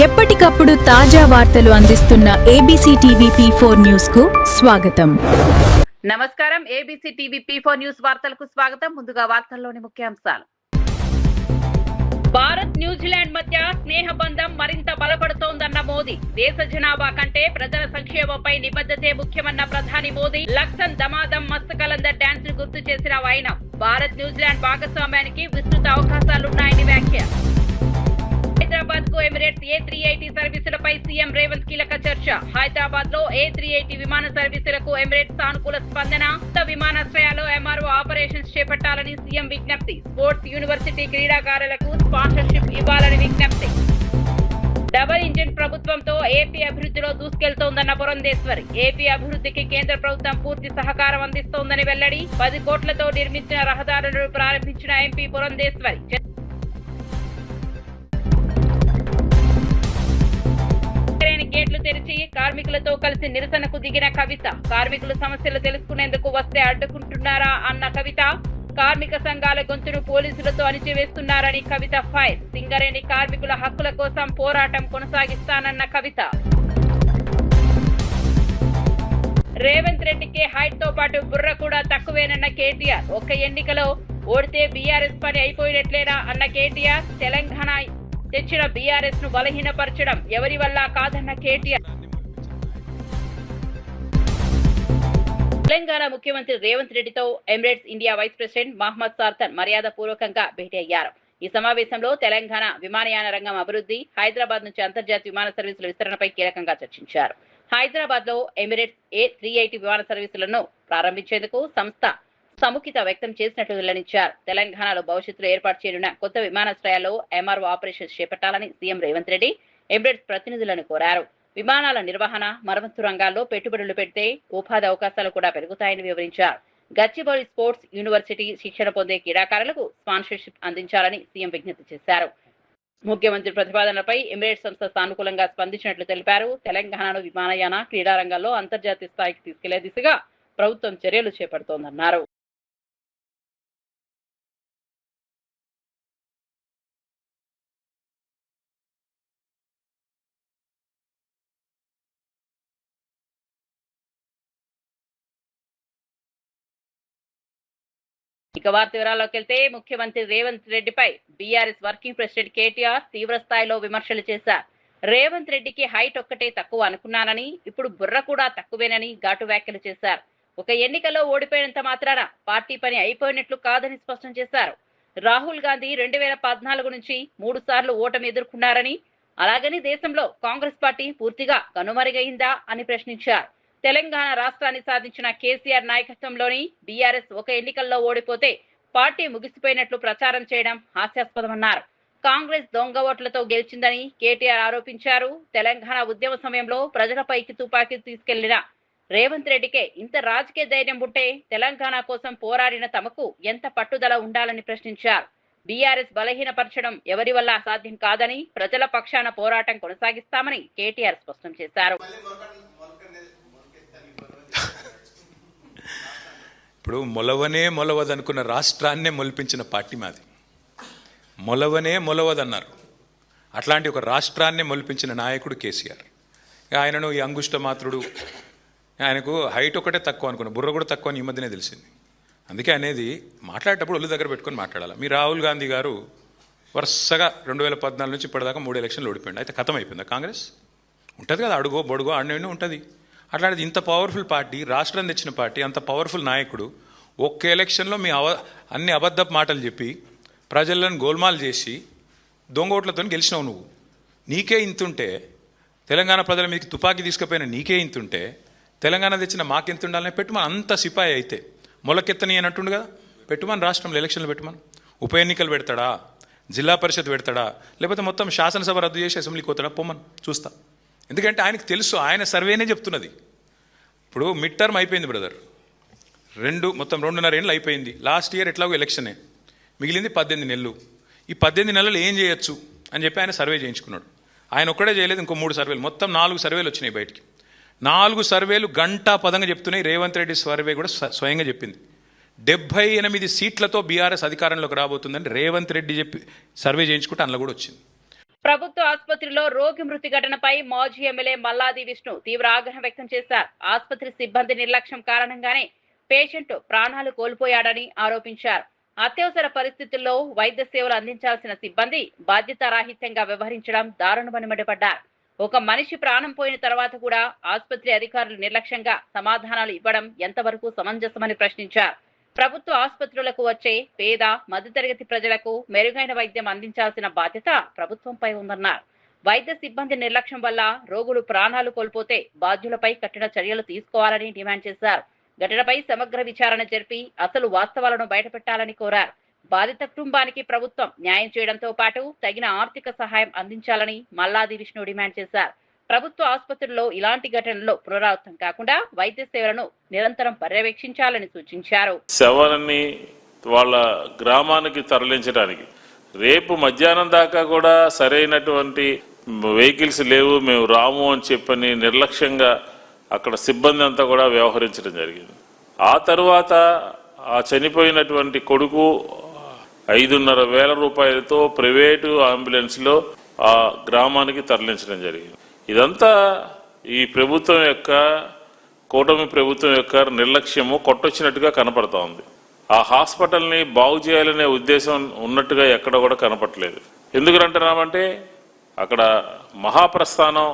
ఎప్పటికప్పుడు తాజా వార్తలు అందిస్తున్న ABC టీవీ P4 న్యూస్ కు స్వాగతం. నమస్కారం. ABC టీవీ P4 న్యూస్ వార్తలకు స్వాగతం. ముందుగా వార్తల్లోని ముఖ్యాంశాలు. భారత్ న్యూజిలాండ్ మధ్య స్నేహ బంధం మరింత బలపడుతోందన్న మోదీ. దేశ జనాభా కంటే ప్రజల సంక్షేమంపై నిబద్ధతే ముఖ్యమన్న ప్రధాని మోదీ. లక్సన్ దమాదం మస్త్ కలందర్ డాన్స్ ను గుర్తు చేసిన ఆయన భారత్ న్యూజిలాండ్ భాగస్వామ్యానికి విస్తృత అవకాశాలున్నాయని వ్యాఖ్య. హైదరాబాద్ కు ఎమిరేట్స్ A380 సర్వీసులపై సీఎం రేవంత్ కీలక చర్చ. హైదరాబాద్ లో A380 విమాన సర్వీసులకు ఎమిరేట్స్ సానుకూల స్పందన. విమానాశ్రయాల్లో MRO ఆపరేషన్స్ చేపట్టాలని సీఎం విజ్ఞప్తి. స్పోర్ట్స్ యూనివర్సిటీ క్రీడాకారులకు స్పాన్సర్షిప్ ఇవ్వాలని విజ్ఞప్తి. డబుల్ ఇంజిన్ ప్రభుత్వంతో ఏపీ అభివృద్ధిలో దూసుకెళ్తోందన్న పురంధేశ్వరి. ఏపీ అభివృద్ధికి కేంద్ర ప్రభుత్వం పూర్తి సహకారం అందిస్తోందని వెల్లడి. 10 కోట్లతో నిర్మించిన రహదారులను ప్రారంభించిన ఎంపీ పురంధేశ్వరి. గేట్లు తెరిచి కార్మికులతో కలిసి నిరసనకు దిగిన కవిత. కార్మికుల సమస్యలు తెలుసుకునేందుకు వస్తే అడ్డుకుంటున్నారా అన్న కవిత. కార్మిక సంఘాల గొంతును పోలీసులతో అణిచివేస్తున్నారని కవిత ఫైర్. సింగరేణి కార్మికుల హక్కుల కోసం పోరాటం కొనసాగిస్తానన్న కవిత. రేవంత్ రెడ్డికి హైట్ తో పాటు బుర్ర కూడా తక్కువేనన్న కేటీఆర్. ఒక్క ఎన్నికలో ఓడితే బీఆర్ఎస్ పని అయిపోయినట్లేనా అన్న కేటీఆర్. తెలంగాణ తెచ్చిన బీఆర్ఎస్ ను బలహీనపరచడం ఎవరి వల్ల కాదన్న కేటీఆర్. తెలంగాణ ముఖ్యమంత్రి రేవంత్ రెడ్డితో Emirates India vice president Mohammad Sarhan మర్యాద పూర్వకంగా భేటీ అయ్యారు. ఈ సమావేశంలో తెలంగాణ విమానయాన రంగం అభివృద్ధి, హైదరాబాద్ నుంచి అంతర్జాతీయ విమాన సర్వీసుల విస్తరణపై కీలకంగా చర్చించారు. హైదరాబాద్ లో ఎమిరేట్స్ A380 విమాన సర్వీసులను ప్రారంభించేందుకు సంస్థ సముఖత వ్యక్తం చేసినట్లు వెల్లడించారు. తెలంగాణలో భవిష్యత్తులో ఏర్పాటు చేయనున్న కొత్త విమానాశ్రయాల్లో MRO ఆపరేషన్స్ చేపట్టాలని సీఎం రేవంత్ రెడ్డి ఎమిరేట్స్ ప్రతినిధులను కోరారు. విమానాల నిర్వహణ, మరమ్మతు రంగాల్లో పెట్టుబడులు పెడితే ఉపాధి అవకాశాలు కూడా పెరుగుతాయని వివరించారు. గచ్చిబౌలి స్పోర్ట్స్ యూనివర్సిటీ శిక్షణ పొందే క్రీడాకారులకు స్పాన్సర్షిప్ అందించాలని సీఎం విజ్ఞప్తి చేశారు. ముఖ్యమంత్రి ప్రతిపాదనలపై ఎమిరేట్స్ సంస్థ సానుకూలంగా స్పందించినట్లు తెలిపారు. తెలంగాణను విమానయాన, క్రీడా రంగాల్లో అంతర్జాతీయ స్థాయికి తీసుకెళ్లే దిశగా ప్రభుత్వం చర్యలు చేపడుతోందన్నారు. ఇక వార్త వివరాల్లోకి వెళ్తే ముఖ్యమంత్రి రేవంత్ రెడ్డిపై బీఆర్ఎస్ వర్కింగ్ ప్రెసిడెంట్ కేటీఆర్ తీవ్ర స్థాయిలో విమర్శలు చేశారు. రేవంత్ రెడ్డికి హైట్ ఒక్కటే తక్కువ అనుకున్నానని, ఇప్పుడు బుర్ర కూడా తక్కువేనని ఘాటు వ్యాఖ్యలు చేశారు. ఒక ఎన్నికల్లో ఓడిపోయినంత మాత్రాన పార్టీ పని అయిపోయినట్లు కాదని స్పష్టం చేశారు. రాహుల్ గాంధీ 2014 నుంచి 3 సార్లు ఓటమి ఎదుర్కొన్నారని, అలాగని దేశంలో కాంగ్రెస్ పార్టీ పూర్తిగా కనుమరుగైందా అని ప్రశ్నించారు. తెలంగాణ రాష్ట్రాన్ని సాధించిన కేసీఆర్ నాయకత్వంలోని బీఆర్ఎస్ ఒక ఎన్నికల్లో ఓడిపోతే పార్టీ ముగిసిపోయినట్లు ప్రచారం చేయడం హాస్యాస్పదమన్నారు. కాంగ్రెస్ దొంగ ఓట్లతో గెలిచిందని కేటీఆర్ ఆరోపించారు. తెలంగాణ ఉద్యమ సమయంలో ప్రజలపైకి తుపాకీ తీసుకెళ్లిన రేవంత్ రెడ్డికే ఇంత రాజకీయ ధైర్యం ఉంటే తెలంగాణ కోసం పోరాడిన తమకు ఎంత పట్టుదల ఉండాలని ప్రశ్నించారు. బీఆర్ఎస్ బలహీనపరచడం ఎవరి వల్ల సాధ్యం కాదని, ప్రజల పక్షాన పోరాటం కొనసాగిస్తామని కేటీఆర్ స్పష్టం చేశారు. ఇప్పుడు మొలవదనుకున్న రాష్ట్రాన్నే మొలిపించిన పార్టీ మాది. మొలవదన్నారు. అట్లాంటి ఒక రాష్ట్రాన్నే మొలిపించిన నాయకుడు కేసీఆర్. ఆయనను ఈ అంగుష్ట మాత్రుడు, ఆయనకు హైట్ ఒకటే తక్కువ అనుకున్న, బుర్ర కూడా తక్కువ అని ఈ మధ్యనే తెలిసింది. అందుకే అనేది మాట్లాడేటప్పుడు ఒళ్ళు దగ్గర పెట్టుకొని మాట్లాడాలి. మీ రాహుల్ గాంధీ గారు వరుసగా 2014 నుంచి ఇప్పటిదాకా 3 ఎలక్షన్లు ఓడిపోయింది. అయితే ఖతం అయిపోయిందా కాంగ్రెస్? ఉంటుంది కదా, అడుగో బొడుగో ఆడనే ఉంటుంది. అట్లాంటిది ఇంత పవర్ఫుల్ పార్టీ, రాష్ట్రం తెచ్చిన పార్టీ, అంత పవర్ఫుల్ నాయకుడు ఒక్క ఎలక్షన్లో మీ అన్ని అబద్ధపు మాటలు చెప్పి ప్రజలను గోల్మాల్ చేసి దొంగ ఓట్లతో గెలిచినావు నువ్వు. నీకే ఇంతుంటే, తెలంగాణ ప్రజల మీదకి తుపాకీ తీసుకుపోయిన నీకే ఇంతుంటే తెలంగాణ తెచ్చిన మాకెంత ఉండాలని పెట్టుమని. అంత సిపాయి అయితే మొలకెత్తని అని అంటుండు కదా, పెట్టుమని. రాష్ట్రంలో ఎలక్షన్లు పెట్టుమని. ఉప ఎన్నికలు పెడతాడా, జిల్లా పరిషత్ పెడతాడా, లేకపోతే మొత్తం శాసనసభ రద్దు చేసి అసెంబ్లీకి పోతాడా, పొమ్మని చూస్తా. ఎందుకంటే ఆయనకు తెలుసు, ఆయన సర్వేనే చెప్తున్నది. ఇప్పుడు మిడ్ టర్మ్ అయిపోయింది బ్రదర్, మొత్తం 2.5 ఏళ్ళు అయిపోయింది. లాస్ట్ ఇయర్ ఎట్లాగో ఎలక్షనే, మిగిలింది 18 నెలలు. ఈ 18 నెలలు ఏం చేయొచ్చు అని చెప్పి ఆయన సర్వే చేయించుకున్నాడు. ఆయన ఒక్కడే చేయలేదు, ఇంకో 3 సర్వేలు, మొత్తం 4 సర్వేలు వచ్చినాయి బయటికి. 4 సర్వేలు గంటా పదంగా చెప్తున్నాయి. రేవంత్ రెడ్డి సర్వే కూడా స్వయంగా చెప్పింది. 78 సీట్లతో బీఆర్ఎస్ అధికారంలోకి రాబోతుందని రేవంత్ రెడ్డి చెప్పి సర్వే చేయించుకుంటే అందులో కూడా వచ్చింది. ప్రభుత్వ ఆసుపత్రిలో రోగి మృతి ఘటనపై మాజీ ఎమ్మెల్యే మల్లాది విష్ణు తీవ్ర ఆగ్రహం వ్యక్తం చేశారు. ఆసుపత్రి సిబ్బంది నిర్లక్ష్యం కారణంగానే పేషెంట్ ప్రాణాలు కోల్పోయాడని ఆరోపించారు. అత్యవసర పరిస్థితుల్లో వైద్య సేవలు అందించాల్సిన సిబ్బంది బాధ్యతారాహిత్యంగా వ్యవహరించడం దారుణమని మండిపడ్డారు. ఒక మనిషి ప్రాణం పోయిన తర్వాత కూడా ఆసుపత్రి అధికారులు నిర్లక్ష్యంగా సమాధానాలు ఇవ్వడం ఎంతవరకు సమంజసమని ప్రశ్నించారు. ప్రభుత్వ ఆసుపత్రులకు వచ్చే పేద మధ్యతరగతి ప్రజలకు మెరుగైన వైద్యం అందించాల్సిన బాధ్యత ప్రభుత్వంపై ఉందన్నారు. వైద్య సిబ్బంది నిర్లక్ష్యం వల్ల రోగులు ప్రాణాలు కోల్పోతే బాధ్యులపై కఠిన చర్యలు తీసుకోవాలని డిమాండ్ చేశారు. ఘటనపై సమగ్ర విచారణ జరిపి అసలు వాస్తవాలను బయటపెట్టాలని కోరారు. బాధిత కుటుంబానికి ప్రభుత్వం న్యాయం చేయడంతో పాటు తగిన ఆర్థిక సహాయం అందించాలని మల్లాది విష్ణు డిమాండ్ చేశారు. ప్రభుత్వ ఆసుపత్రుల్లో ఇలాంటి ఘటనలు పునరావృతం కాకుండా వైద్య సేవలను నిరంతరం పర్యవేక్షించాలని సూచించారు. శవాలని వాళ్ళ గ్రామానికి తరలించడానికి రేపు మధ్యాహ్నం దాకా కూడా సరైనటువంటి వెహికల్స్ లేవు, మేము రాము అని చెప్పని నిర్లక్ష్యంగా అక్కడ సిబ్బంది అంతా కూడా వ్యవహరించడం జరిగింది. ఆ తరువాత ఆ చనిపోయినటువంటి కొడుకు 5,500 రూపాయలతో ప్రైవేటు అంబులెన్స్లో ఆ గ్రామానికి తరలించడం జరిగింది. ఇదంతా ఈ ప్రభుత్వం యొక్క కూటమి ప్రభుత్వం యొక్క నిర్లక్ష్యము కొట్టొచ్చినట్టుగా కనపడతా ఉంది. ఆ హాస్పిటల్ని బాగు చేయాలనే ఉద్దేశం ఉన్నట్టుగా ఎక్కడ కూడా కనపడలేదు. ఎందుకంటున్నామంటే అక్కడ మహాప్రస్థానం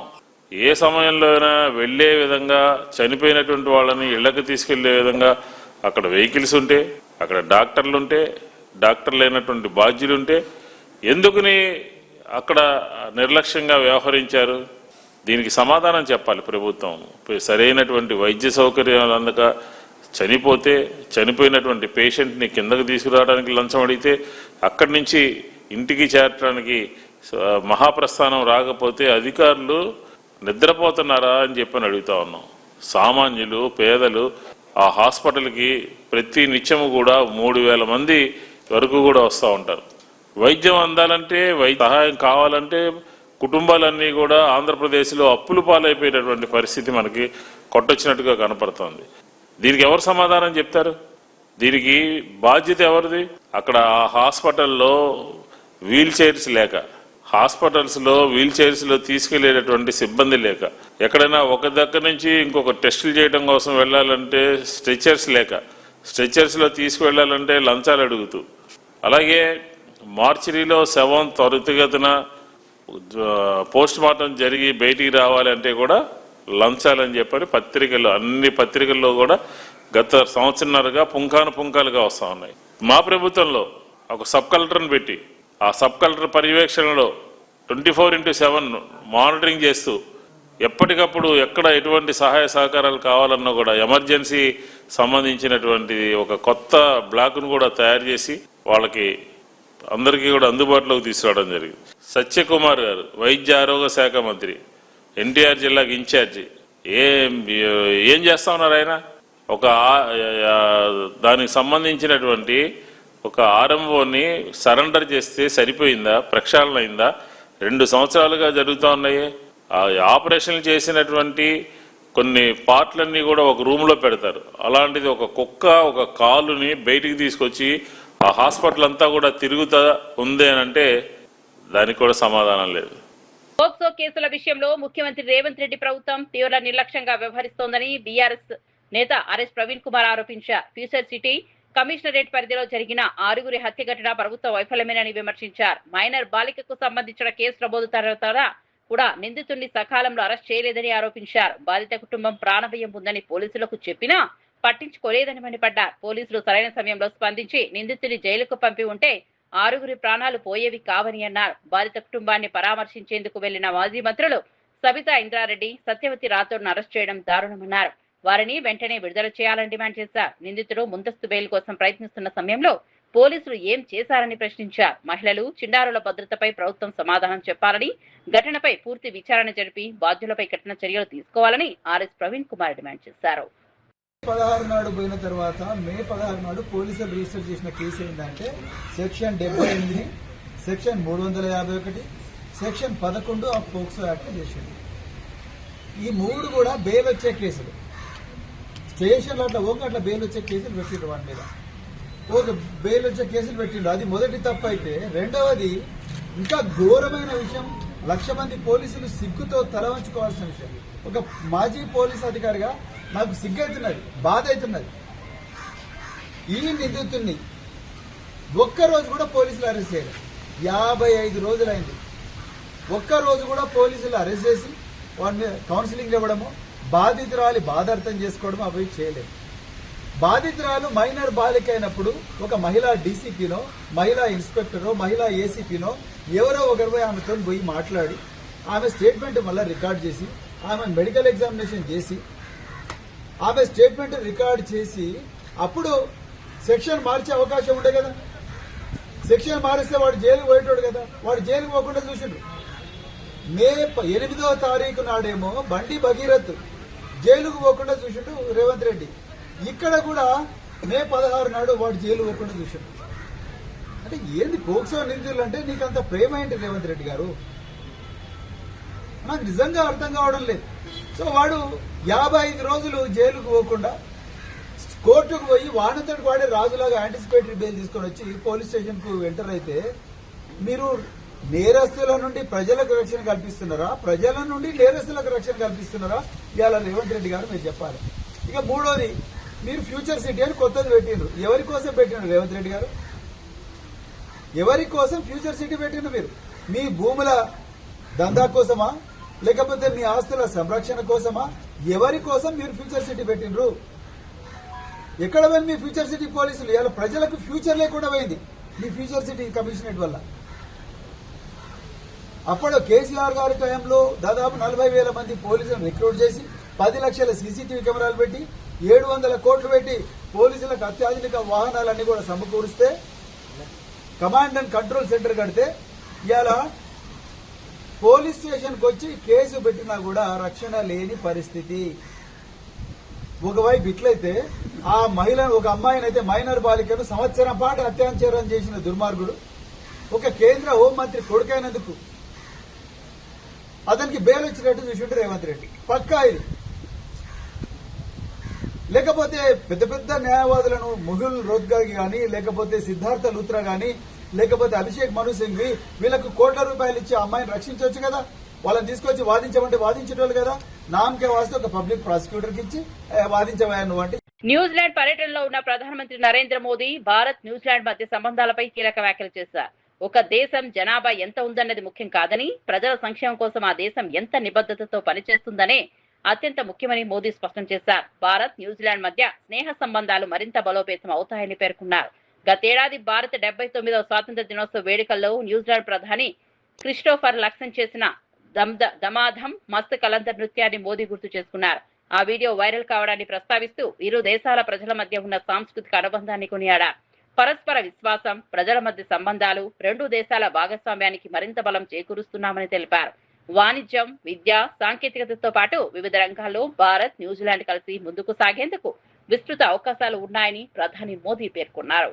ఏ సమయంలో అయినా వెళ్లే విధంగా, చనిపోయినటువంటి వాళ్ళని ఇళ్లకు తీసుకెళ్లే విధంగా అక్కడ వెహికల్స్ ఉంటే, అక్కడ డాక్టర్లు ఉంటే, డాక్టర్లు అయినటువంటి బాధ్యులుంటే ఎందుకుని అక్కడ నిర్లక్ష్యంగా వ్యవహరించారు? దీనికి సమాధానం చెప్పాలి ప్రభుత్వం. సరైనటువంటి వైద్య సౌకర్యాలు అందక చనిపోయినటువంటి పేషెంట్ని కిందకు తీసుకురావడానికి లంచం అడిగితే, అక్కడి నుంచి ఇంటికి చేరడానికి మహాప్రస్థానం రాకపోతే అధికారులు నిద్రపోతున్నారా అని చెప్పని అడుగుతా ఉన్నాం. సామాన్యులు, పేదలు ఆ హాస్పిటల్కి ప్రతి నిత్యము కూడా 3,000 మంది వరకు కూడా వస్తూ ఉంటారు. వైద్యం అందాలంటే, వైద్య సహాయం కావాలంటే కుటుంబాలన్నీ కూడా ఆంధ్రప్రదేశ్లో అప్పులు పాలైపోయేటటువంటి పరిస్థితి మనకి కొట్టొచ్చినట్టుగా కనపడుతోంది. దీనికి ఎవరు సమాధానం చెప్తారు? దీనికి బాధ్యత ఎవరిది? అక్కడ ఆ హాస్పిటల్లో వీల్ చైర్స్ లేక, హాస్పిటల్స్లో వీల్ చైర్స్లో తీసుకెళ్లేటటువంటి సిబ్బంది లేక, ఎక్కడైనా ఒక దగ్గర నుంచి ఇంకొక టెస్టులు చేయడం కోసం వెళ్ళాలంటే స్ట్రెచర్స్ లేక, స్ట్రెచర్స్లో తీసుకువెళ్ళాలంటే లంచాలు అడుగుతూ, అలాగే మార్చిరీలో శవం త్వరితగతిన పోస్ట్ మార్టం జరిగి బయటికి రావాలంటే కూడా లంచాలని చెప్పని అన్ని పత్రికల్లో కూడా గత సంవత్సరంన్నరగా పుంఖాలుగా వస్తూ ఉన్నాయి. మా ప్రభుత్వంలో ఒక సబ్ కలెక్టర్ని పెట్టి ఆ సబ్ కలెక్టర్ పర్యవేక్షణలో 24/7 మానిటరింగ్ చేస్తూ ఎప్పటికప్పుడు ఎక్కడ ఎటువంటి సహాయ సహకారాలు కావాలన్నా కూడా ఎమర్జెన్సీ సంబంధించినటువంటి ఒక కొత్త బ్లాక్ను కూడా తయారు చేసి వాళ్ళకి అందరికీ కూడా అందుబాటులోకి తీసుకురావడం జరిగింది. సత్యకుమార్ గారు వైద్య ఆరోగ్య శాఖ మంత్రి, ఎన్టీఆర్ జిల్లాకి ఇన్ఛార్జి, ఏం చేస్తా ఉన్నారు ఆయన? ఒక దానికి సంబంధించినటువంటి ఒక ఆర్ఎంఓని సరెండర్ చేస్తే సరిపోయిందా? ప్రక్షాళన అయిందా? 2 సంవత్సరాలుగా జరుగుతూ ఉన్నాయి. ఆపరేషన్లు చేసినటువంటి కొన్ని పార్ట్లన్నీ కూడా ఒక రూమ్లో పెడతారు. అలాంటిది ఒక కుక్క ఒక కాలుని బయటికి తీసుకొచ్చి ఆ హాస్పిటల్ అంతా కూడా తిరుగుతా ఉంది అని అంటే దానికి కూడా సమాధానం లేదు. పోక్సో కేసుల విషయంలో ముఖ్యమంత్రి రేవంత్ రెడ్డి ప్రభుత్వం తీవ్ర నిర్లక్ష్యంగా వ్యవహరిస్తోందని బీఆర్ఎస్ నేత ఆర్ఎస్ ప్రవీణ్ కుమార్ ఆరోపించారు. ఫ్యూచర్ సిటీ కమిషనరేట్ పరిధిలో జరిగిన 6గురి హత్య ఘటన ప్రభుత్వ వైఫల్యమేనని విమర్శించారు. మైనర్ బాలికకు సంబంధించిన కేసు నమోదు తర్వాత కూడా నిందితుడిని సకాలంలో అరెస్ట్ చేయలేదని ఆరోపించారు. బాధిత కుటుంబం ప్రాణభయం ఉందని పోలీసులకు చెప్పినా పట్టించుకోలేదని మండిపడ్డారు. పోలీసులు సరైన సమయంలో స్పందించి నిందితుడిని జైలుకు పంపి ఉంటే 6గురి ప్రాణాలు పోయేవి కావని అన్నారు. బాధిత కుటుంబాన్ని పరామర్శించేందుకు వెళ్లిన మాజీ మంత్రులు సబితా ఇంద్రారెడ్డి, సత్యవతి రాథోడ్ను అరెస్ట్ చేయడం దారుణమన్నారు. వారిని వెంటనే విడుదల చేయాలని డిమాండ్ చేశారు. నిందితుడు ముందస్తు బెయిల్ కోసం ప్రయత్నిస్తున్న సమయంలో పోలీసులు ఏం చేశారని ప్రశ్నించారు. మహిళలు, చిన్నారుల భద్రతపై ప్రభుత్వం సమాధానం చెప్పాలని, ఘటనపై పూర్తి విచారణ జరిపి బాధ్యులపై కఠిన చర్యలు తీసుకోవాలని ఆర్ఎస్ ప్రవీణ్ కుమార్ డిమాండ్ చేశారు. 16 నాడు పోయిన తర్వాత మే 16 నాడు పోలీసులు రిజిస్టర్ చేసిన కేసు ఏంటంటే section 78, section 351, section 11 of POCSO act చేసింది. ఈ 3 కూడా బెయిల్ వచ్చే కేసులు. స్టేషన్లో అట్లా బెయిల్ వచ్చే కేసులు పెట్టిండ్రు. వాటి మీద బెయిల్ వచ్చే కేసులు పెట్టిండ్రు. అది మొదటి తప్పు అయితే, రెండవది ఇంకా ఘోరమైన విషయం, 1,00,000 మంది పోలీసులు సిగ్గుతో తల వంచుకోవాల్సిన విషయం. ఒక మాజీ పోలీస్ అధికారిగా నాకు సిగ్గవుతున్నది, బాధ అవుతున్నది. ఈ నిందితుడిని ఒక్కరోజు కూడా పోలీసులు అరెస్ట్ చేయలేదు. 55 రోజులైంది. ఒక్కరోజు కూడా పోలీసులు అరెస్ట్ చేసి వాడిని కౌన్సిలింగ్ ఇవ్వడము, బాధితురాలి బాధ అర్థం చేసుకోవడం అవి చేయలేదు. బాధితురాలు మైనర్ బాలిక అయినప్పుడు ఒక మహిళా డీసీపీనో, మహిళా ఇన్స్పెక్టరో, మహిళా ఏసీపీనో ఎవరో ఒకరు పోయి ఆమెతో పోయి మాట్లాడి ఆమె స్టేట్మెంట్ మళ్ళీ రికార్డ్ చేసి, ఆమె మెడికల్ ఎగ్జామినేషన్ చేసి, ఆమె స్టేట్మెంట్ రికార్డ్ చేసి అప్పుడు సెక్షన్ మార్చే అవకాశం ఉండే కదా. సెక్షన్ మారిస్తే వాడు జైలుకు పోయేటోడు కదా, వాడు జైలుకు పోకుండా చూసిండ్రు. మే 8వ తారీఖు నాడేమో బండి భగీరథ్ జైలుకు పోకుండా చూసిండు రేవంత్ రెడ్డి. ఇక్కడ కూడా మే 16 నాడు వాడు జైలు పోకుండా చూసిండు. అంటే ఏంది పోక్సో నిందితులు అంటే నీకంత ప్రేమ ఏంటి రేవంత్ రెడ్డి గారు? నాకు నిజంగా అర్థం కావడం లేదు. సో వాడు 55 రోజులు జైలుకు పోకుండా కోర్టుకు పోయి వాడితోటి వాడే రాజులాగా యాంటిసిపేటరీ బెయిల్ తీసుకొని వచ్చి పోలీస్ స్టేషన్ కు ఎంటర్ అయితే మీరు నేరస్తుల నుండి ప్రజలకు రక్షణ కల్పిస్తున్నారా, ప్రజల నుండి నేరస్తులకు రక్షణ కల్పిస్తున్నారా? ఇవాళ రేవంత్ రెడ్డి గారు మీరు చెప్పాలి. ఇక మూడోది, మీరు ఫ్యూచర్ సిటీ అని కొత్తది పెట్టిండ్రు. ఎవరి కోసం పెట్టిండ్రు రేవంత్ రెడ్డి గారు? ఎవరి కోసం ఫ్యూచర్ సిటీ పెట్టిండ్రు? మీరు మీ భూముల దందా కోసమా, లేకపోతే మీ ఆస్తుల సంరక్షణ కోసమా? ఎవరి కోసం మీరు ఫ్యూచర్ సిటీ పెట్టిండ్రు? ఎక్కడ పోయింది మీ ఫ్యూచర్ సిటీ పోలీసులు? ఇవాళ ప్రజలకు ఫ్యూచర్ లేకుండా పోయింది మీ ఫ్యూచర్ సిటీ కమిషనరేట్ వల్ల. అప్పుడు కేసీఆర్ గారి టైంలో దాదాపు 40,000 మంది పోలీసులను రిక్రూట్ చేసి 10 లక్షల సీసీటీవీ కెమెరాలు పెట్టి 700 కోట్లు పెట్టి పోలీసులకు అత్యాధునిక వాహనాలన్నీ కూడా సమకూరిస్తే, కమాండ్ అండ్ కంట్రోల్ సెంటర్ కడితే ఇవాళ పోలీస్ స్టేషన్కి వచ్చి కేసు పెట్టినా కూడా రక్షణ లేని పరిస్థితి. ఒకవైపు ఇట్లయితే ఆ మహిళ, ఒక అమ్మాయినైతే మైనర్ బాలికను సంవత్సరం పాటు అత్యాచారం చేసిన దుర్మార్గుడు ఒక కేంద్ర హోంమంత్రి కొడుకైనందుకు అతనికి బెయిల్ వచ్చినట్టు చూసిండు రేవంత్ రెడ్డి. పక్కా ఇది. లేకపోతే పెద్ద పెద్ద న్యాయవాదులను ముగుల్ రోత్గాకి కానీ, లేకపోతే సిద్ధార్థ లూత్రా కానీ, లేకపోతే అభిషేక్ మను సింఘ్వి వీళ్ళకు కోట్ల రూపాయలు ఇచ్చి అమ్మాయిని రక్షించవచ్చు కదా. వాళ్ళని తీసుకొచ్చి వాదించమంటే వాదించేటోళ్ళు కదా. నామకే వాస్తే ఒక పబ్లిక్ ప్రాసిక్యూటర్కి ఇచ్చి వాదించవా నువ్వు అంటే. న్యూజిలాండ్ పర్యటనలో ఉన్న ప్రధానమంత్రి నరేంద్ర మోదీ భారత్ న్యూజిలాండ్ మధ్య సంబంధాలపై కీలక వ్యాఖ్యలు చేశారు. ఒక దేశం జనాభా ఎంత ఉందన్నది ముఖ్యం కాదని, ప్రజల సంక్షేమం కోసం ఆ దేశం ఎంత నిబద్ధతతో పనిచేస్తుందనే అత్యంత ముఖ్యమని మోదీ స్పష్టం చేశారు. భారత్ న్యూజిలాండ్ మధ్య స్నేహ సంబంధాలు మరింత బలోపేతం అవుతాయని పేర్కొన్నారు. గతేడాది భారత 79వ స్వాతంత్ర దినోత్సవ వేడుకల్లో న్యూజిలాండ్ ప్రధాని క్రిస్టోఫర్ లక్సన్ చేసిన దమాధం మస్త్ కలందర్ నృత్యాన్ని మోదీ గుర్తు చేసుకున్నారు. ఆ వీడియో వైరల్ కావడాన్ని ప్రస్తావిస్తూ ఇరు దేశాల ప్రజల మధ్య ఉన్న సాంస్కృతిక అనుబంధాన్ని కొనియాడారు. పరస్పర విశ్వాసం, ప్రజల మధ్య సంబంధాలు రెండు దేశాల భాగస్వామ్యానికి మరింత బలం చేకూరుస్తున్నామని తెలిపారు. వాణిజ్యం, విద్య, సాంకేతికతతో పాటు వివిధ రంగాల్లో భారత్ న్యూజిలాండ్ కలిసి ముందుకు సాగేందుకు విస్తృత అవకాశాలు ఉన్నాయని ప్రధాని మోదీ పేర్కొన్నారు.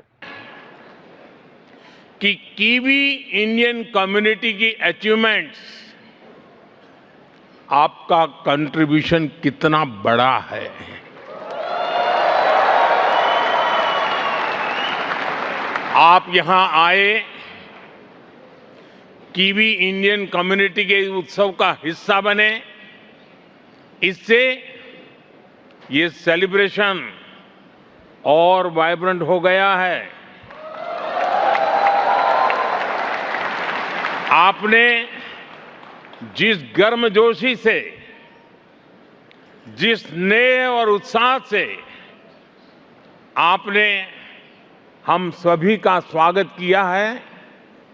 कि कीवी इंडियन कम्युनिटी की अचीवमेंट्स आपका कंट्रीब्यूशन कितना बड़ा है। आप यहां आए, कीवी इंडियन कम्युनिटी के उत्सव का हिस्सा बने, इससे ये सेलिब्रेशन और वाइब्रेंट हो गया है। आपने जिस गर्मजोशी से, जिस स्नेह और उत्साह से आपने हम सभी का स्वागत किया है,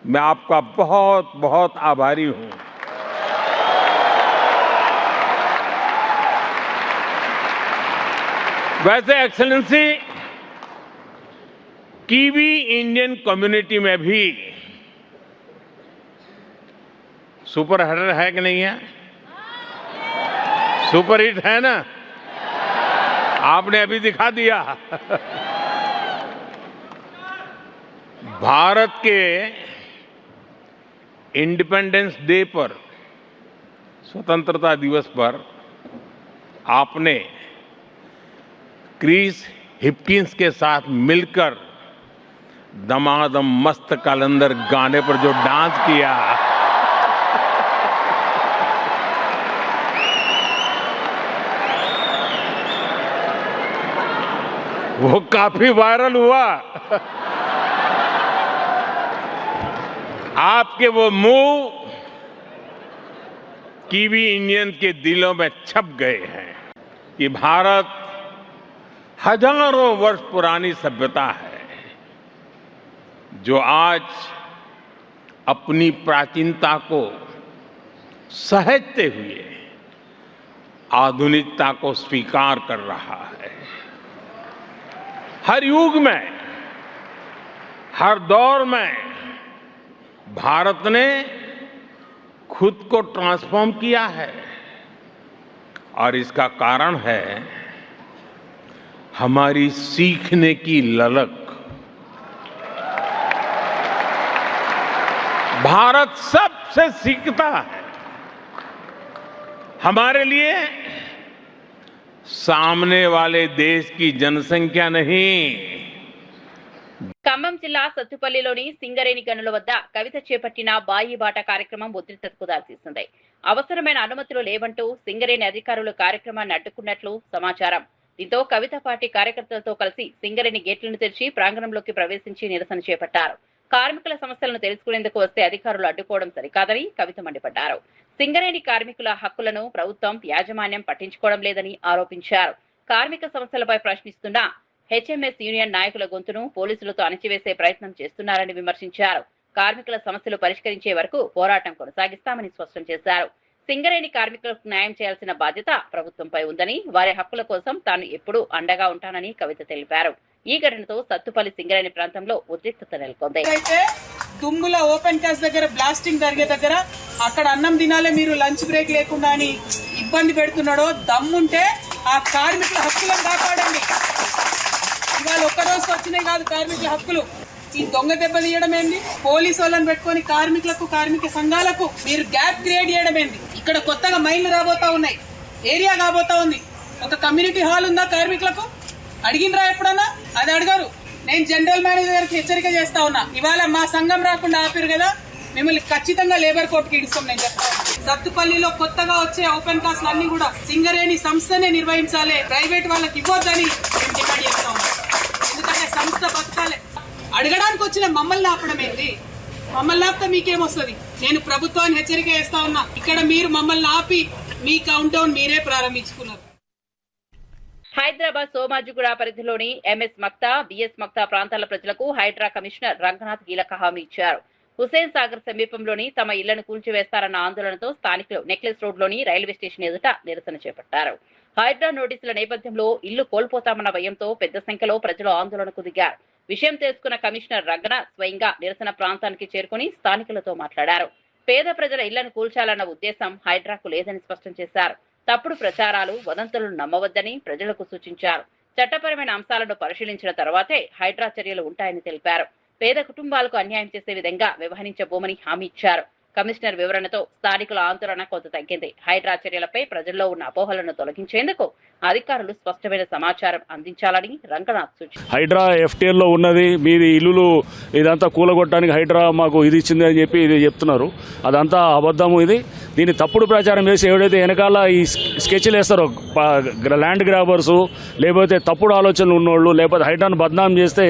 मैं आपका बहुत बहुत आभारी हूं। वैसे एक्सेलेंसी, कीवी इंडियन कम्युनिटी में भी सुपर हिटर है कि नहीं है? सुपर हिट है ना? आपने अभी दिखा दिया। भारत के इंडिपेंडेंस डे पर, स्वतंत्रता दिवस पर आपने क्रिस हिपकिंस के साथ मिलकर दमादम मस्त कलंदर गाने पर जो डांस किया, वो काफी वायरल हुआ। आपके वो मुंह कीवी इंडियन के दिलों में छप गए हैं कि भारत हजारों वर्ष पुरानी सभ्यता है जो आज अपनी प्राचीनता को सहेजते हुए आधुनिकता को स्वीकार कर रहा है। हर युग में, हर दौर में भारत ने खुद को ट्रांसफॉर्म किया है और इसका कारण है हमारी सीखने की ललक। भारत सबसे सीखता है। हमारे लिए सामने वाले देश की जनसंख्या नहीं, ఖమ్మం జిల్లా సత్తుపల్లిలోని సింగరేణి గనుల వద్ద కవిత చేపట్టిన బాయి బాట కార్యక్రమం ఉద్రిక్తతకు దారితీసింది. అవసరమైన అనుమతులు లేవంటూ సింగరేణి అధికారులు కార్యక్రమాన్ని అడ్డుకున్నట్లు సమాచారం. దీంతో కవిత పార్టీ కార్యకర్తలతో కలిసి సింగరేణి గేట్లను తెరిచి ప్రాంగణంలోకి ప్రవేశించి నిరసన చేపట్టారు. కార్మికుల సమస్యలను తెలుసుకునేందుకు వస్తే అధికారులు అడ్డుకోవడం సరికాదని కవిత మండిపడ్డారు. సింగరేణి కార్మికుల హక్కులను ప్రభుత్వం యాజమాన్యం పట్టించుకోవడం లేదని ఆరోపించారు. కార్మిక సమస్యలపై ప్రశ్నిస్తున్న హెచ్ఎంఎస్ యూనియన్ నాయకుల గొంతును పోలీసులతో అణచివేసే ప్రయత్నం చేస్తున్నారని విమర్శించారు. కార్మికుల సమస్యలు పరిష్కరించే వరకు పోరాటం కొనసాగిస్తామని స్పష్టం చేశారు. సింగరేణి కార్మికులకు న్యాయం చేయాల్సిన బాధ్యత ప్రభుత్వంపై ఉందని, వారి హక్కుల కోసం తాను ఎప్పుడూ అండగా ఉంటానని కవిత తెలిపారు. ఈ ఘటనతో సత్తుపల్లి సింగరేణి ప్రాంతంలో ఉద్రిక్తత నెలకొంది. తుమ్ముల ఓపెన్ కాస్ట్ దగ్గర బ్లాస్టింగ్ జరిగే దగ్గర అక్కడ అన్నం తినాలే మీరు లంచ్ బ్రేక్ లేకుండా అని ఇబ్బంది పెడుతున్నాడో దమ్ముంటే ఆ కార్మికుల హక్కులను కాపాడండి. ఇవాళ ఒక్కరోజు వచ్చినాయి కాదు కార్మికుల హక్కులు. ఈ దొంగ దెబ్బ తీయడం ఏంది? పోలీసు వాళ్ళని పెట్టుకుని కార్మికులకు, కార్మిక సంఘాలకు మీరు గ్యాప్ క్రియేట్ చేయడం ఏంది? ఇక్కడ కొత్తగా మైన్లు రాబోతా ఉన్నాయి, ఏరియా కాబోతా ఉంది. ఒక కమ్యూనిటీ హాల్ ఉందా కార్మికులకు? అడిగినరా ఎప్పుడన్నా? అది అడగరు. నేను జనరల్ మేనేజర్ గారికి హెచ్చరిక చేస్తా ఉన్నా, ఇవాళ మా సంఘం రాకుండా ఆపారు కదా, మిమ్మల్ని ఖచ్చితంగా లేబర్ కోర్టుకి ఇడుస్తాం. నేను చెప్తాను, సత్తుపల్లిలో కొత్తగా వచ్చే ఓపెన్ కాస్ట్ అన్ని కూడా సింగరేణి సంస్థనే నిర్వహించాలి, ప్రైవేట్ వాళ్ళకి ఇవ్వద్దని మేము డిమాండ్ చేస్తా ఉన్నాం. ఎందుకంటే సంస్థ బతకాలి. అడగడానికి వచ్చిన మమ్మల్ని ఆపడం ఏంటి? మమ్మల్ని ఆపితే మీకేమొస్తుంది? నేను ప్రభుత్వాన్ని హెచ్చరిక చేస్తా ఉన్నా, ఇక్కడ మీరు మమ్మల్ని ఆపి మీ కౌంట్ డౌన్ మీరే ప్రారంభించుకున్నారు. హైదరాబాద్ సోమాజిగూడ పరిధిలోని ఎంఎస్ మక్తా, బిఎస్ మక్తా ప్రాంతాల ప్రజలకు హైడ్రా కమిషనర్ రంగనాథ్ కీలక హామీ ఇచ్చారు. హుసేన్ సాగర్ సమీపంలోని తమ ఇళ్లను కూల్చివేస్తారన్న ఆందోళనతో స్థానికులు నెక్లెస్ రోడ్లోని రైల్వే స్టేషన్ ఎదుట నిరసన చేపట్టారు. హైడ్రా నోటీసుల నేపథ్యంలో ఇల్లు కోల్పోతామన్న భయంతో పెద్ద సంఖ్యలో ప్రజలు ఆందోళనకు దిగారు. విషయం తెలుసుకున్న కమిషనర్ రంగనాథ్ స్వయంగా నిరసన ప్రాంతానికి చేరుకుని స్థానికులతో మాట్లాడారు. పేద ప్రజల ఇళ్లను కూల్చాలన్న ఉద్దేశం హైడ్రాకు లేదని స్పష్టం చేశారు. తప్పుడు ప్రచారాలు, వదంతులను నమ్మవద్దని ప్రజలకు సూచించారు. చట్టపరమైన అంశాలను పరిశీలించిన తర్వాతే హైడ్రా చర్యలు ఉంటాయని తెలిపారు. పేద కుటుంబాలకు అన్యాయం చేసే విధంగా వ్యవహరించబోమని హామీ ఇచ్చారు. కమిషనర్ వివరణతో స్థానికుల ఆందోళన కొంత తగ్గింది. హైడ్రా చర్యలపై ప్రజల్లో ఉన్న అపోహలను తొలగించేందుకు అధికారులు స్పష్టమైన సమాచారం అందించాలని రంగనాథ్ సూచించారు. హైడ్రా ఎఫ్టీఎల్ లో ఉన్నది, మీది ఇల్లులు ఇదంతా కూలగొట్టడానికి హైడ్రా మాకు ఇది ఇచ్చింది అని చెప్పి ఇది చెప్తున్నారు. అదంతా అబద్ధము. ఇది దీన్ని తప్పుడు ప్రచారం చేసి ఎవడైతే వెనకాల ఈ స్కెచ్లు వేస్తారో ల్యాండ్ గ్రాబర్స్, లేకపోతే తప్పుడు ఆలోచనలు ఉన్నోళ్ళు, లేకపోతే హైడ్రాను బద్నాం చేస్తే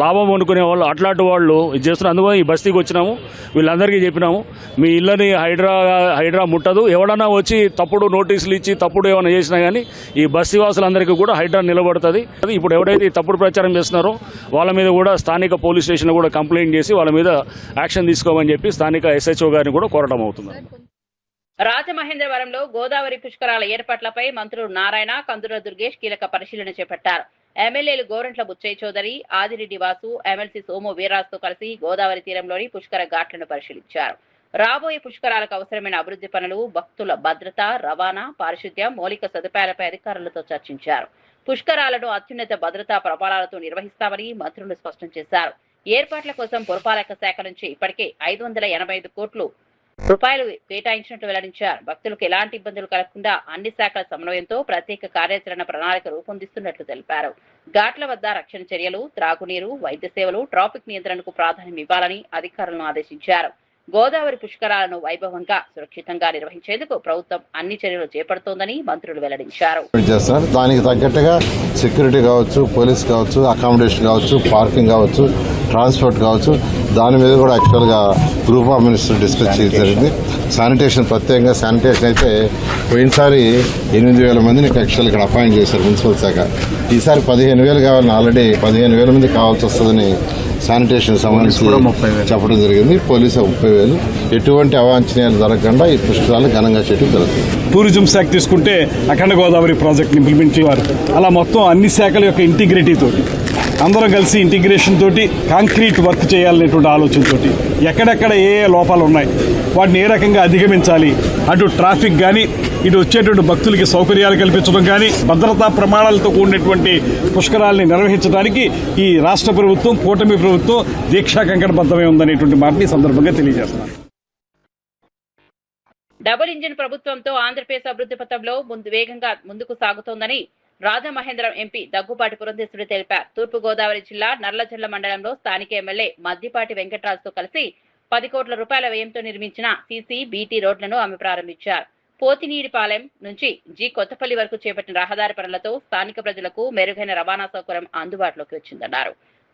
లాభం అనుకునే వాళ్ళు, అట్లాంటి వాళ్ళు ఇది చేస్తున్నారు. అందుకని ఈ బస్తీకి వచ్చినాము, వీళ్ళందరికీ చెప్పినాము, మీ ఇళ్ళని హైడ్రా ముట్టదు. ఎవడన్నా వచ్చి తప్పుడు నోటీసులు ఇచ్చి తప్పుడు ఏమైనా చేసినా కానీ ఈ బస్తీవాసులందరికీ కూడా హైడ్రా నిలబడుతుంది. ఇప్పుడు ఎవడైతే తప్పుడు ప్రచారం చేస్తున్నారో వాళ్ళ మీద కూడా స్థానిక పోలీస్ స్టేషన్లో కూడా కంప్లైంట్ చేసి వాళ్ళ మీద యాక్షన్ తీసుకోమని చెప్పి స్థానిక ఎస్హెచ్ఓ గారిని కూడా కోరడం అవుతుంది. రాజమహేంద్రవరంలో గోదావరి పుష్కరాల ఏర్పాట్లపై మంత్రులు నారాయణ, కందుల దుర్గేష్ కీలక పరిశీలన చేపట్టారు. ఎమ్మెల్యేలు గోరంట్ల బుచ్చయ్య చౌదరి, ఆదిరెడ్డి వాసు, ఎమ్మెల్సీ సోము వీర్రాజుతో కలిసి గోదావరి తీరంలోని పుష్కర ఘాట్లను పరిశీలించారు. రాబోయే పుష్కరాలకు అవసరమైన అభివృద్ధి పనులు, భక్తుల భద్రత, రవాణా, పారిశుద్ధ్యం, మౌలిక సదుపాయాలపై అధికారులతో చర్చించారు. పుష్కరాలను అత్యున్నత భద్రతా ప్రమాణాలతో నిర్వహిస్తామని మంత్రులు స్పష్టం చేశారు. ఏర్పాట్ల కోసం పురపాలక శాఖ నుంచి ఇప్పటికే 585 కోట్లు రూపాయలు కేటాయించినట్లు వెల్లడించారు. భక్తులకు ఎలాంటి ఇబ్బందులు కలగకుండా అన్ని శాఖల సమన్వయంతో ప్రత్యేక కార్యాచరణ ప్రణాళిక రూపొందిస్తున్నట్లు తెలిపారు. ఘాట్ల వద్ద రక్షణ చర్యలు, త్రాగునీరు, వైద్య సేవలు, ట్రాఫిక్ నియంత్రణకు ప్రాధాన్యం ఇవ్వాలని అధికారులను ఆదేశించారు. గోదావరి పుష్కరాలను వైభవంగా సురక్షితంగా నిర్వహించేందుకు ప్రభుత్వం అన్ని చర్యలు చేపడుతోందని మంత్రులు వెల్లడించారు. దానికి తగ్గట్టుగా సెక్యూరిటీ కావచ్చు, పోలీస్ కావచ్చు, అకామిడేషన్ కావచ్చు, పార్కింగ్ కావచ్చు, ట్రాన్స్పోర్ట్ కావచ్చు, దాని మీద కూడా యాక్చువల్గా గ్రూప్ ఆఫ్ మినిస్టర్ డిస్కస్ చేయడం జరిగింది. శానిటేషన్, ప్రత్యేకంగా శానిటేషన్ అయితే పోయినసారి 8,000 మందిని యాక్చువల్ ఇక్కడ అపాయింట్ చేశారు మున్సిపల్ శాఖ. ఈసారి 15,000 కావాలని ఆల్రెడీ 15,000 మంది కావాల్సి వస్తుందని శానిటేషన్ సంబంధించి చెప్పడం జరిగింది. పోలీసు 30,000. ఎటువంటి అవాంఛనీయాలు జరగకుండా ఈ పుష్కరాలు ఘనంగా చేయడం జరుగుతుంది. టూరిజం శాఖ తీసుకుంటే అఖండ గోదావరి ప్రాజెక్ట్ ఇంప్లిమెంట్ చేయారు. అలా మొత్తం అన్ని శాఖల యొక్క ఇంటిగ్రిటీ తోటి అందరం కలిసి ఇంటిగ్రేషన్ తోటి కాంక్రీట్ వర్క్ చేయాలనేటువంటి ఆలోచనతోటి ఎక్కడెక్కడ ఏ లోపాలు ఉన్నాయి వాటిని ఏ రకంగా అధిగమించాలి, అటు ట్రాఫిక్ కానీ ఇటు వచ్చేటువంటి భక్తులకి సౌకర్యాలు కల్పించడం కానీ భద్రతా ప్రమాణాలతో కూడినటువంటి పుష్కరాల్ని నిర్వహించడానికి ఈ రాష్ట్ర ప్రభుత్వం, కూటమి ప్రభుత్వం దీక్షా కంకణబద్ధమై ఉందనేటువంటి మాటని సందర్భంగా తెలియజేస్తున్నాను. డబుల్ ఇంజిన్ ప్రభుత్వంతో ఆంధ్రప్రదేశ్ అభివృద్ధి పథంలో వేగంగా ముందుకు సాగుతోందని రాజమహేంద్రం ఎంపీ దగ్గుపాటి పురంధేశ్వరి తెలిపారు. తూర్పుగోదావరి జిల్లా నర్లజర్ల మండలంలో స్థానిక ఎమ్మెల్యే మద్దిపాటి వెంకటరాజుతో కలిసి 10 కోట్ల రూపాయల వ్యయంతో నిర్మించిన సీసీ, బీటీ రోడ్లను ఆమె ప్రారంభించారు. పోతినీడిపాలెం నుంచి జి కొత్తపల్లి వరకు చేపట్టిన రహదారి పనులతో స్థానిక ప్రజలకు మెరుగైన రవాణా సౌకర్యం అందుబాటులోకి వచ్చిందన్నారు.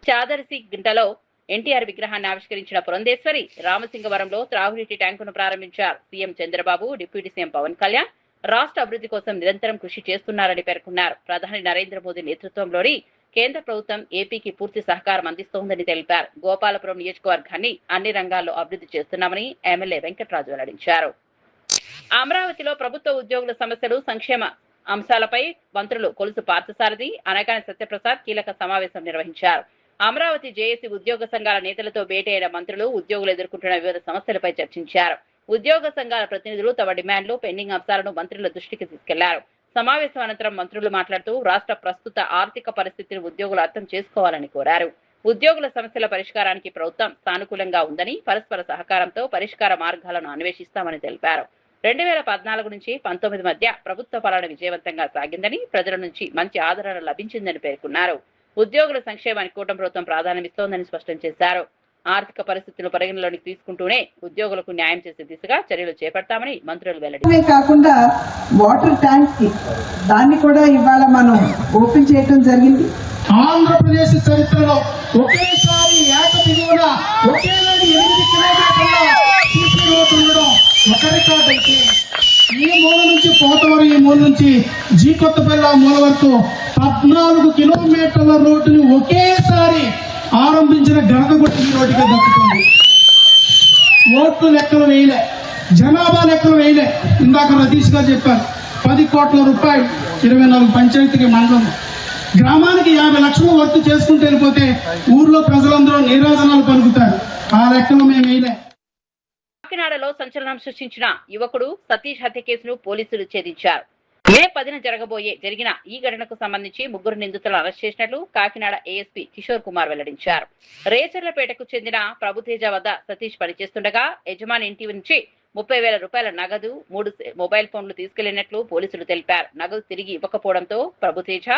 చాదర్సి గింటలో ఎన్టీఆర్ విగ్రహాన్ని ఆవిష్కరించిన పురంధేశ్వరి రామసింగవరంలో త్రాగునీటి ట్యాంకును ప్రారంభించారు. CM Chandrababu, deputy CM Pawan Kalyan రాష్ట్ర అభివృద్ధి కోసం నిరంతరం కృషి చేస్తున్నారని పేర్కొన్నారు. ప్రధాని నరేంద్ర మోదీ నేతృత్వంలోని కేంద్ర ప్రభుత్వం ఏపీకి పూర్తి సహకారం అందిస్తోందని తెలిపారు. గోపాలపురం నియోజకవర్గాన్ని అన్ని రంగాల్లో అభివృద్ధి చేస్తున్నామని ఎమ్మెల్యే వెంకటరాజు వెల్లడించారు. అమరావతిలో ప్రభుత్వ ఉద్యోగుల సమస్యలు, సంక్షేమ అంశాలపై మంత్రులు కొలుసు పార్థసారథి, అనగాని సత్యప్రసాద్ కీలక సమావేశం నిర్వహించారు. అమరావతి జేఏసీ ఉద్యోగ సంఘాల నేతలతో భేటీ అయిన మంత్రులు ఉద్యోగులు ఎదుర్కొంటున్న వివిధ సమస్యలపై చర్చించారు. ఉద్యోగ సంఘాల ప్రతినిధులు తమ డిమాండ్లు, పెండింగ్ అంశాలను మంత్రుల దృష్టికి తీసుకెళ్లారు. సమావేశం అనంతరం మంత్రులు మాట్లాడుతూ రాష్ట్ర ప్రస్తుత ఆర్థిక పరిస్థితిని ఉద్యోగులు అర్థం చేసుకోవాలని కోరారు. ఉద్యోగుల సమస్యల పరిష్కారానికి ప్రభుత్వం సానుకూలంగా ఉందని, పరస్పర సహకారంతో పరిష్కార మార్గాలను అన్వేషిస్తామని తెలిపారు. 2014 నుంచి 19 మధ్య ప్రభుత్వ పాలన విజయవంతంగా సాగిందని, ప్రజల నుంచి మంచి ఆదరణ లభించిందని పేర్కొన్నారు. ఉద్యోగుల సంక్షేమానికి కూటమి ప్రభుత్వం ప్రాధాన్యమిస్తోందని స్పష్టం చేశారు. ఆర్థిక పరిస్థితులను పరిగణలోకి తీసుకుంటూనే ఉద్యోగులకు న్యాయం చేసే దిశగా చర్యలు చేపడతామని మంత్రులు వెల్లడించారు. కాకుండా వాటర్ ట్యాంక్ దాన్ని కూడా ఇవాళ మనం ఓపెన్ చేయడం జరిగింది. ఆంధ్రప్రదేశ్ చరిత్రలో ఒకేసారి ఏకదిగువన ఒకేసారి 8 కిలోమీటర్ల సీసీ రోడ్డు ఉండడం ఒక రికార్డ్ అయితే, ఈ మూల నుంచి పోతవరం, ఈ మూల నుంచి జీ కొత్తపల్లి మూల వరకు 14 కిలోమీటర్ల రోడ్డుని ఒకేసారి ఆరంభించిన ఘనత కూడా ఈ రోడ్డుకే దక్కుతుంది. ఓట్లు లెక్కలు వేయలే, జనాభా లెక్కలు వేయలే. ఇందాక రతీష్ గారు చెప్పారు 10 కోట్ల రూపాయలు 24 పంచాయతీకి మండలం, గ్రామానికి 50 లక్షలు వర్క్ చేసుకుంటూ వెళ్ళిపోతే ఊర్లో ప్రజలందరూ నీరాజనాలు పలుకుతారు. ఆ లెక్కలు మేము వేయలే. కాకినాడలో సంచలనం సృష్టించిన యువకుడు సతీష్ హత్య కేసును పోలీసులు ఛేదించారు. మే 10న జరిగిన ఈ ఘటనకు సంబంధించి 3 నిందితులను అరెస్ట్ చేసినట్లు కాకినాడ ఏఎస్పీ కిషోర్ కుమార్ వెల్లడించారు. రేచర్లపేటకు చెందిన ప్రభుతేజ వద్ద సతీష్ పనిచేస్తుండగా యజమాని ఇంటి నుంచి 30,000 రూపాయల నగదు, 3 మొబైల్ ఫోన్లు తీసుకెళ్లినట్లు పోలీసులు తెలిపారు. నగదు తిరిగి ఇవ్వకపోవడంతో ప్రభుతేజ,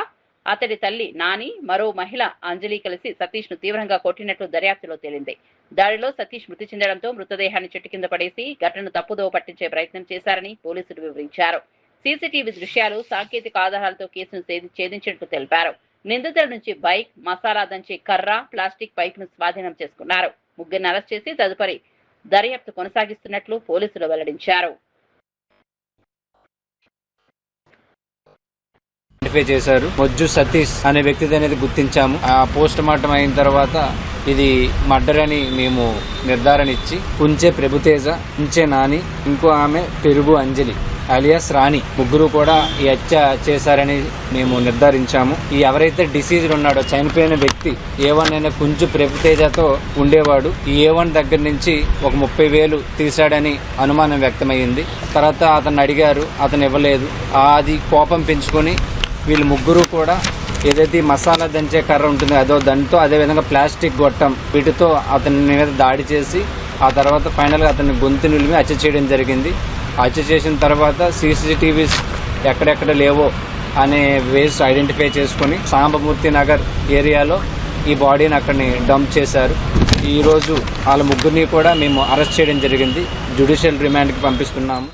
అతడి తల్లి నాని, మరో మహిళ అంజలి కలిసి సతీష్ ను తీవ్రంగా కొట్టినట్లు దర్యాప్తులో తేలింది. దాడిలో సతీష్ మృతి చెందడంతో మృతదేహాన్ని చెట్టు కింద పడేసి ఘటనను తప్పుదోవ పట్టించే ప్రయత్నం చేశారని పోలీసులు వివరించారు. సీసీటీవీ దృశ్యాలు, సాంకేతిక ఆధారాలతో కేసును ఛేదించినట్లు తెలిపారు. నిందితుల నుంచి బైక్, మసాలా దంచే కర్ర, ప్లాస్టిక్ పైప్ ను స్వాధీనం చేసుకున్నారు. 3 అరెస్ట్ చేసి తదుపరి దర్యాప్తు కొనసాగిస్తున్నట్లు పోలీసులు వెల్లడించారు. చేశారు. మొజ్జు సతీష్ అనే వ్యక్తి అనేది గుర్తించాము. ఆ పోస్ట్ మార్టం అయిన తర్వాత ఇది మర్డర్ అని మేము నిర్ధారణ ఇచ్చి కుంచే ప్రభుతేజ, కుంచే నాని, ఇంకో ఆమె పెరుగు అంజలి అలియాస్ రాణి, 3 కూడా ఈ హత్య చేశారని మేము నిర్ధారించాము. ఈ ఎవరైతే డిసీజ్డ్ ఉన్నాడో చనిపోయిన వ్యక్తి A1 అనే కుంచు ప్రభుతేజతో ఉండేవాడు. ఈ A1 దగ్గర నుంచి ఒక 30,000 తీశాడని అనుమానం వ్యక్తమైంది. తర్వాత అతను అడిగారు, అతను ఇవ్వలేదు. అది కోపం పెంచుకొని వీళ్ళు 3 కూడా ఏదైతే మసాలా దంచే కర్ర ఉంటుందో దాంతో, అదేవిధంగా ప్లాస్టిక్ గొట్టం, వీటితో అతని మీద దాడి చేసి ఆ తర్వాత ఫైనల్గా అతన్ని గొంతు నిలిమి హత్య చేయడం జరిగింది. హత్య చేసిన తర్వాత సీసీటీవీస్ ఎక్కడెక్కడ లేవో అనే వేస్ ఐడెంటిఫై చేసుకుని సాంబమూర్తి నగర్ ఏరియాలో ఈ బాడీని అక్కడిని డంప్ చేశారు. ఈరోజు వాళ్ళ ముగ్గురిని కూడా మేము అరెస్ట్ చేయడం జరిగింది. జ్యుడిషియల్ రిమాండ్కి పంపిస్తున్నాము.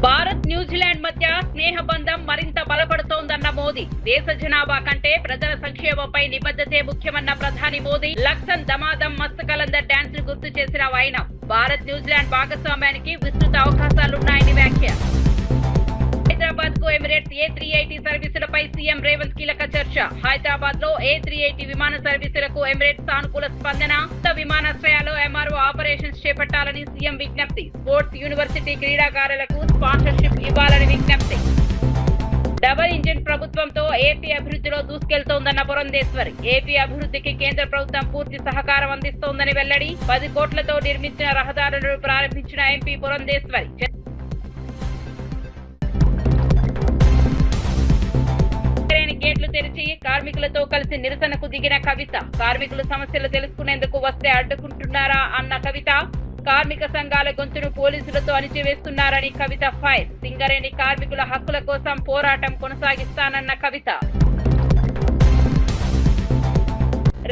భారత్ న్యూజిలాండ్ మధ్య స్నేహబంధం మరింత బలపడుతోందన్న మోదీ. దేశ జనాభా కంటే ప్రజల సంక్షేమంపై నిబద్ధతే ముఖ్యమన్న ప్రధాని మోదీ లక్సన్ దమాదం మస్త్ కలందర్ డాన్స్ ను గుర్తు చేసిన ఆయన భారత్ న్యూజిలాండ్ భాగస్వామ్యానికి విస్తృత అవకాశాలున్నాయని వ్యాఖ్య. హైదరాబాద్ కు ఎమిరేట్స్ A380 సర్వీసులపై సీఎం రేవంత్ కీలక చర్చ. హైదరాబాద్ లో A380 విమాన సర్వీసులకు ఎమిరేట్స్ సానుకూల స్పందన. కొత్త విమానాశ్రయాల్లో MRO ఆపరేషన్స్ చేపట్టాలని సీఎం విజ్ఞప్తి. స్పోర్ట్స్ యూనివర్సిటీ క్రీడాకారులకు స్పాన్సర్షిప్ ఇవ్వాలని విజ్ఞప్తి. డబుల్ ఇంజిన్ ప్రభుత్వంతో ఏపీ అభివృద్ధిలో దూసుకెళ్తోందన్న పురంధేశ్వరి. ఏపీ అభివృద్ధికి కేంద్ర ప్రభుత్వం పూర్తి సహకారం అందిస్తోందని వెల్లడి. 10 కోట్లతో నిర్మించిన రహదారులను ప్రారంభించిన ఎంపీ పురంధేశ్వరి. గేట్లు తెరిచి కార్మికులతో కలిసి నిరసనకు దిగిన కవిత. కార్మికుల సమస్యలు తెలుసుకునేందుకు వస్తే అడ్డుకుంటున్నారా అన్న కవిత. కార్మిక సంఘాల గొంతును పోలీసులతో అణిచివేస్తున్నారని కవిత ఫైర్. సింగరేణి కార్మికుల హక్కుల కోసం పోరాటం కొనసాగిస్తానన్న కవిత.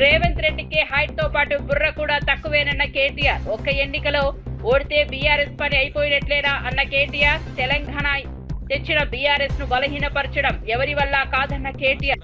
రేవంత్ రెడ్డికి హైట్ తో పాటు బుర్ర కూడా తక్కువేనన్న కేటీఆర్. ఒక్క ఎన్నికలో ఓడితే బీఆర్ఎస్ పని అయిపోయినట్లేనా అన్న కేటీఆర్. తెలంగాణ తెచ్చిన బీఆర్ఎస్ ను బలహీనపరచడం ఎవరి వల్ల కాదన్న కేటీఆర్.